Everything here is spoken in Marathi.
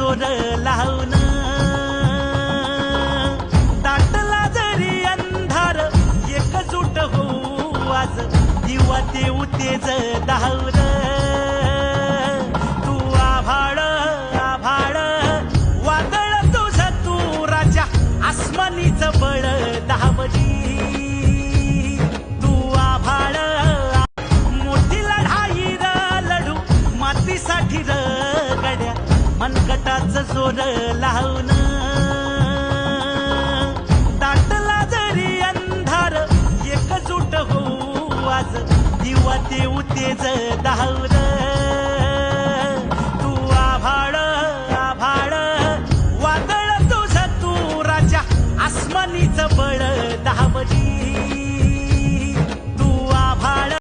जोर लावून दाटला जरी अंधार एकजूट होऊ आज दिवा देऊ तेज धावून तू आभाळ आभाळ वादळ तुझं तू राजा आसमानीच बळ दावली तू आभाळ मोठी लढाई र लढू मातीसाठी र गड्या मनगटाच जोर लावून दाटला जरी अंधार एकजूट होऊ आज दिवा देऊ तेज धावून